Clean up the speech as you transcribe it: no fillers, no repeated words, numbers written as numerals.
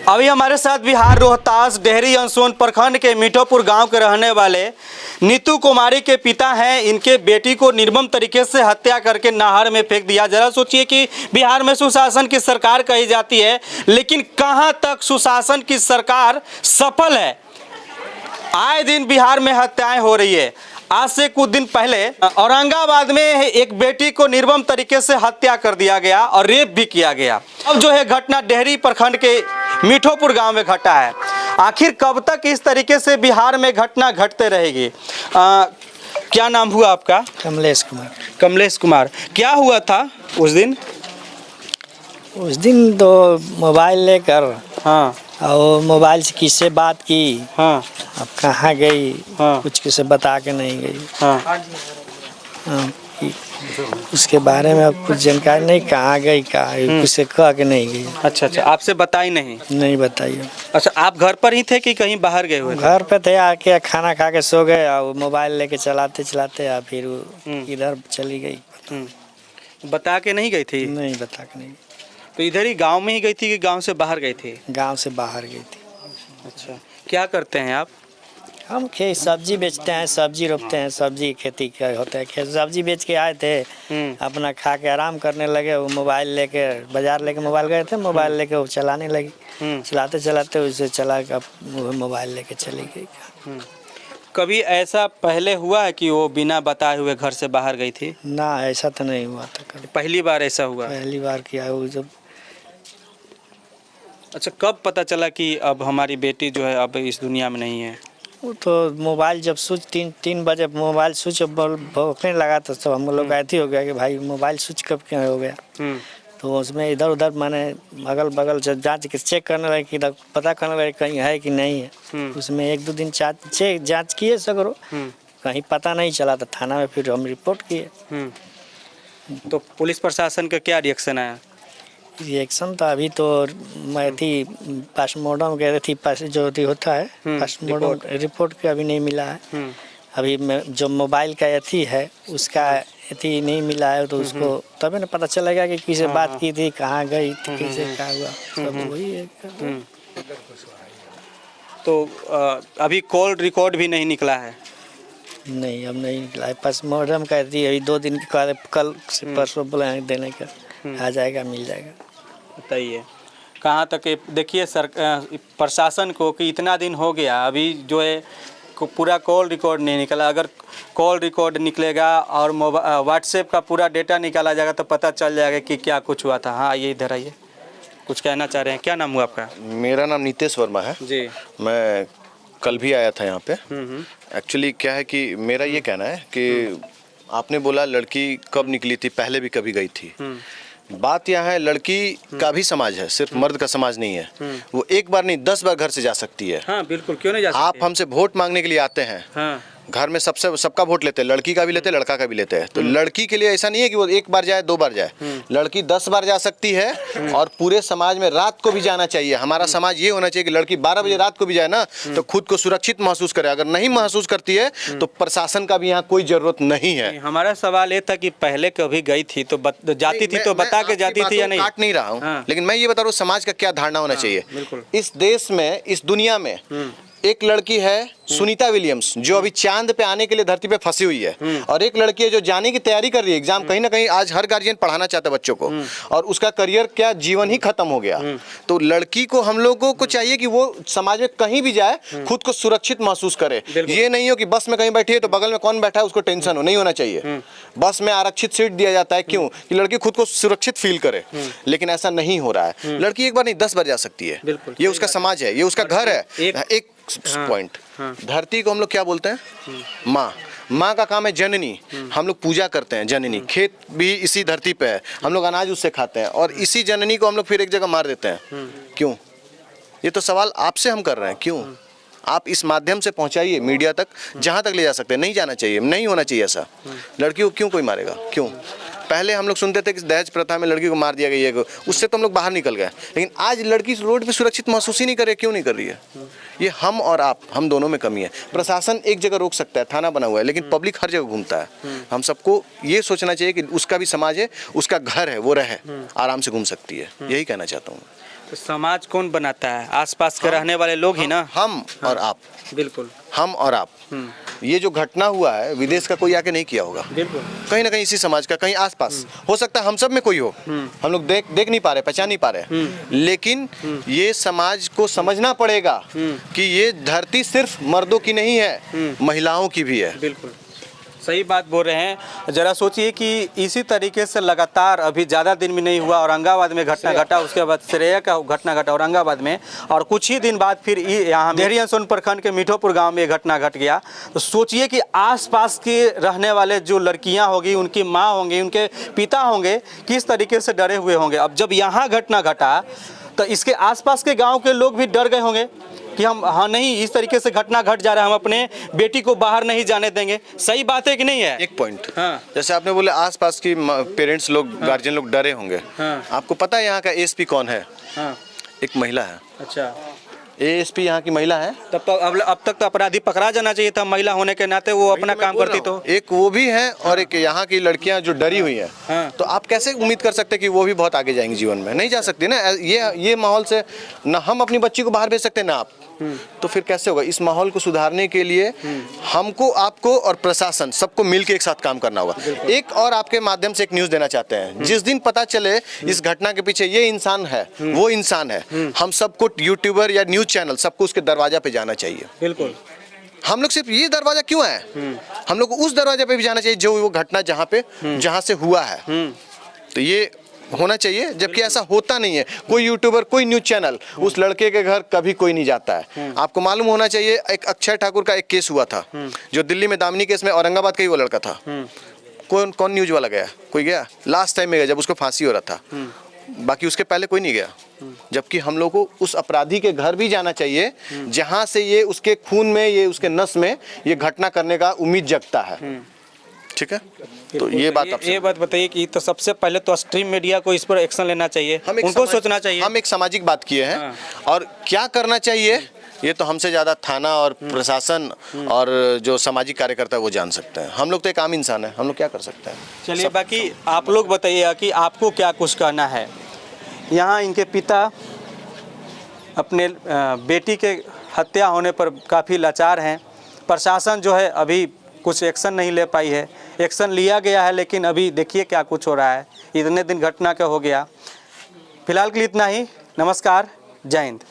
अभी हमारे साथ बिहार रोहतास डेहरी अंसोन प्रखंड के मीठोपुर गांव के रहने वाले नीतू कुमारी के पिता हैं। इनके बेटी को निर्मम तरीके से हत्या करके नहर में फेंक दिया। जरा सोचिए कि बिहार में सुशासन की सरकार कही जाती है, लेकिन कहां तक सुशासन की सरकार सफल है। आए दिन बिहार में हत्याएं हो रही है। आज से कुछ दिन पहले औरंगाबाद में एक बेटी को निर्मम तरीके से हत्या कर दिया गया और रेप भी किया गया। अब जो है घटना डेहरी प्रखंड के मीठोपुर गांव में घटा है। आखिर कब तक इस तरीके से बिहार में घटना घटते रहेगी? क्या नाम हुआ आपका? कमलेश कुमार। कमलेश कुमार, क्या हुआ था उस दिन? उस दिन तो मोबाइल लेकर, हाँ, और मोबाइल से किससे बात की, हाँ, अब कहाँ गई, हाँ, कुछ किसे बता के नहीं गई। हाँ, हाँ, उसके बारे में अब कुछ जानकारी नहीं, कहाँ गई, कहाँ किसे कह के नहीं गई। अच्छा अच्छा, आपसे बताई नहीं बताइए। अच्छा, आप घर पर ही थे कि कहीं बाहर गए हुए थे? घर पे थे, आके खाना खा के सो गए और मोबाइल लेके चलाते चलाते और फिर इधर चली गई। बता के नहीं गई थी? नहीं, बता के नहीं। तो इधर ही गांव में ही गई थी कि गांव से बाहर गई थी? गांव से बाहर गई थी। अच्छा, क्या करते हैं आप? हम सब्जी बेचते हैं, सब्जी रोपते हैं, सब्जी खेती होता है। सब्जी बेच के आए थे, अपना खा के आराम करने लगे। वो मोबाइल लेके बाजार लेके मोबाइल गए थे, मोबाइल लेके वो चलाने लगी। चलाते चलाते उसे चला के वो मोबाइल लेके चली गई। कभी ऐसा पहले हुआ है कि वो बिना बताए हुए घर से बाहर गई थी? ना, ऐसा तो नहीं हुआ था कभी। पहली बार ऐसा हुआ? पहली बार किया वो जब। अच्छा, कब पता चला कि अब हमारी बेटी जो है अब इस दुनिया में नहीं है? वो तो मोबाइल जब स्विच 3 बजे मोबाइल स्विच भौंकने लगा तो सब हम लोग ऐसे हो गया कि भाई मोबाइल स्विच कब क्या हो गया। तो उसमें इधर उधर मैंने अगल बगल से जांच के चेक करने लगे कि पता करने लगे कहीं है कि नहीं है। उसमें 1-2 दिन जांच किए सगरो, कहीं पता नहीं चला तो थाना में फिर हम रिपोर्ट किए। तो पुलिस प्रशासन का क्या रिएक्शन आया? रिएक्शन तो अभी तो मैं थी पोस्टमार्टम गए थी, जो होता है पोस्टमार्टम रिपोर्ट का अभी नहीं मिला है। अभी जो मोबाइल का अथी है उसका अथी नहीं मिला है, तो उसको तभी ना पता चलेगा कि किसे बात की थी, कहाँ गई थी, किसे क्या हुआ। सब वही है। तो अभी कॉल रिकॉर्ड भी नहीं निकला है? नहीं, अब नहीं निकला है। पोस्टमार्टम का अथी अभी 2 दिन के कल से परसों बोले देने का, आ जाएगा, मिल जाएगा। बताइए कहाँ तक देखिए प्रशासन को कि इतना दिन हो गया, अभी जो है पूरा कॉल रिकॉर्ड नहीं निकला। अगर कॉल रिकॉर्ड निकलेगा और व्हाट्सएप का पूरा डेटा निकाला जाएगा तो पता चल जाएगा कि क्या कुछ हुआ था। हाँ, ये इधर आइए, कुछ कहना चाह रहे हैं। क्या नाम हुआ आपका? मेरा नाम नितेश वर्मा है जी। मैं कल भी आया था यहाँ पे। एक्चुअली क्या है कि मेरा ये कहना है कि आपने बोला लड़की कब निकली थी, पहले भी कभी गई थी। बात यहाँ है, लड़की का भी समाज है, सिर्फ मर्द का समाज नहीं है। वो एक बार नहीं 10 बार घर से जा सकती है। हाँ, बिल्कुल, क्यों नहीं जा सकती? आप हमसे वोट मांगने के लिए आते हैं। हाँ। घर में सबका वोट लेते हैं, लड़की का भी लेते हैं, लड़का का भी लेते हैं। तो लड़की के लिए ऐसा नहीं है कि वो 1 बार जाए 2 बार जाए, लड़की 10 बार जा सकती है। और पूरे समाज में रात को भी जाना चाहिए। हमारा समाज ये होना चाहिए कि लड़की 12 बजे रात को भी जाए ना, तो खुद को सुरक्षित महसूस करे। अगर नहीं महसूस करती है तो प्रशासन का भी यहाँ कोई जरूरत नहीं है। हमारा सवाल ये था कि पहले कभी गई थी तो जाती थी तो बता के जाती थी या नहीं? काट नहीं रहा हूँ, लेकिन मैं ये बता रहा हूँ समाज का क्या धारणा होना चाहिए। इस देश में, इस दुनिया में एक लड़की है सुनीता विलियम्स, जो अभी चांद पे आने के लिए धरती पे फंसी हुई है, और एक लड़की है जो जाने की तैयारी कर रही है एग्जाम। कहीं ना कहीं आज हर गार्जियन पढ़ाना चाहता है बच्चों को, और उसका करियर क्या जीवन ही खत्म हो गया। तो लड़की को हम लोगों को चाहिए कि वो समाज में कहीं भी जाए खुद को सुरक्षित महसूस करे। ये नहीं हो कि बस में कहीं बैठी है तो बगल में कौन बैठा है उसको टेंशन हो, नहीं होना चाहिए। बस में आरक्षित सीट दिया जाता है क्यों? कि लड़की खुद को सुरक्षित फील करे, लेकिन ऐसा नहीं हो रहा है। लड़की एक बार नहीं 10 बार जा सकती है। ये उसका समाज है, ये उसका घर है। एक पॉइंट, धरती को हम लोग क्या बोलते हैं? माँ का काम है जननी। हम लोग पूजा करते हैं जननी। खेत भी इसी धरती पे है, हम लोग अनाज उससे खाते हैं, और इसी जननी को हम लोग फिर एक जगह मार देते हैं। क्यों? ये तो सवाल आपसे हम कर रहे हैं। क्यों? आप इस माध्यम से पहुंचाइए मीडिया तक, जहां तक ले जा सकते हैं। नहीं जाना चाहिए, नहीं होना चाहिए ऐसा। लड़की को क्यों कोई मारेगा? क्यों? पहले हम लोग सुनते थे कि दहेज प्रथा में लड़की को मार दिया गया, उससे तो हम लोग बाहर निकल गए। लेकिन आज लड़की रोड पे सुरक्षित महसूस ही नहीं करे। क्यों नहीं कर रही है? ये हम और आप, हम दोनों में कमी है। प्रशासन एक जगह रोक सकता है, थाना बना हुआ है, लेकिन पब्लिक हर जगह घूमता है। हम सबको ये सोचना चाहिए कि उसका भी समाज है, उसका घर है, वो रहे, आराम से घूम सकती है। यही कहना चाहता हूँ। तो समाज कौन बनाता है? आसपास के रहने वाले लोग ही ना। हम और आप, बिल्कुल। हम और आप। ये जो घटना हुआ है विदेश का कोई आके नहीं किया होगा, बिल्कुल। कहीं ना कहीं इसी समाज का, कहीं आसपास हो सकता है हम सब में कोई हो, हम लोग देख नहीं पा रहे, पहचान नहीं पा रहे, लेकिन ये समाज को समझना पड़ेगा कि ये धरती सिर्फ मर्दों की नहीं है, महिलाओं की भी है। बिल्कुल सही बात बोल रहे हैं। जरा सोचिए कि इसी तरीके से लगातार अभी ज़्यादा दिन भी नहीं हुआ औरंगाबाद में घटना घटा, उसके बाद श्रेया का घटना घटा औरंगाबाद में, और कुछ ही दिन बाद फिर यहाँ डेहरी अंसोन प्रखंड के मीठोपुर गांव में घटना घट गया। तो सोचिए कि आसपास के रहने वाले जो लड़कियां होंगी, उनकी माँ होंगी, उनके पिता होंगे, किस तरीके से डरे हुए होंगे। अब जब यहाँ घटना घटा तो इसके आसपास के गाँव के लोग भी डर गए होंगे कि हम हाँ नहीं, इस तरीके से घटना घट जा रहा है, हम अपने बेटी को बाहर नहीं जाने देंगे। सही बात है कि नहीं है? एक पॉइंट, हाँ। जैसे आपने बोले आसपास की पेरेंट्स लोग, गार्जियन लोग डरे होंगे। हाँ। आपको पता है यहाँ का एएसपी कौन है? हाँ। एक महिला है। अच्छा, एएसपी यहाँ की महिला है। तब तो अब तक तो अपराधी पकड़ा जाना चाहिए था, महिला होने के नाते वो अपना काम करती तो। एक वो भी है और एक यहाँ की लड़कियां जो डरी हुई हैं। हाँ। तो आप कैसे उम्मीद कर सकते हैं कि वो भी बहुत आगे जाएंगी जीवन में? नहीं जा सकती ना। ये माहौल से ना हम अपनी बच्ची को बाहर भेज सकते हैं ना आप। तो फिर कैसे होगा? इस माहौल को सुधारने के लिए हमको, आपको और प्रशासन सबको मिलकर एक साथ काम करना होगा। एक और आपके माध्यम से एक न्यूज़ देना चाहते हैं। जिस दिन पता चले इस घटना के पीछे ये इंसान है, वो इंसान है, हम सबको यूट्यूबर या न्यूज चैनल सबको उसके दरवाजा पे जाना चाहिए। बिल्कुल। हम लोग सिर्फ ये दरवाजा क्यों है, हम लोग को उस दरवाजे पे भी जाना चाहिए जो वो घटना जहाँ से हुआ है। तो ये होना चाहिए, जबकि ऐसा होता नहीं है। कोई यूट्यूबर, कोई न्यूज चैनल उस लड़के के घर कभी कोई नहीं जाता है। आपको मालूम होना चाहिए, एक अक्षय ठाकुर का एक केस हुआ था जो दिल्ली में दामिनी केस में, औरंगाबाद का ही वो लड़का था। कौन न्यूज वाला गया? कोई गया? लास्ट टाइम में गया जब उसको फांसी हो रहा था, बाकी उसके पहले कोई नहीं गया। जबकि हम लोग को उस अपराधी के घर भी जाना चाहिए जहां से ये उसके खून में, ये उसके नस में ये घटना करने का उम्मीद जगता है। ठीक है, तो ये बात आपसे, ये बात बताइए कि तो सबसे पहले तो स्ट्रीम मीडिया को इस पर एक्शन लेना चाहिए, उनको सोचना चाहिए। हम एक सामाजिक बात किए हैं और क्या करना चाहिए ये तो हमसे ज़्यादा थाना और प्रशासन और जो सामाजिक कार्यकर्ता वो जान सकते हैं। हम लोग तो एक आम इंसान है, हम लोग क्या कर सकते हैं? चलिए, बाकी आप लोग बताइए कि आपको क्या कुछ कहना है। यहाँ इनके पिता अपने बेटी के हत्या होने पर काफ़ी लाचार हैं। प्रशासन जो है अभी कुछ एक्शन नहीं ले पाई है। एक्शन लिया गया है लेकिन अभी देखिए क्या कुछ हो रहा है। इतने दिन घटना का हो गया। फिलहाल के लिए इतना ही। नमस्कार, जय हिंद।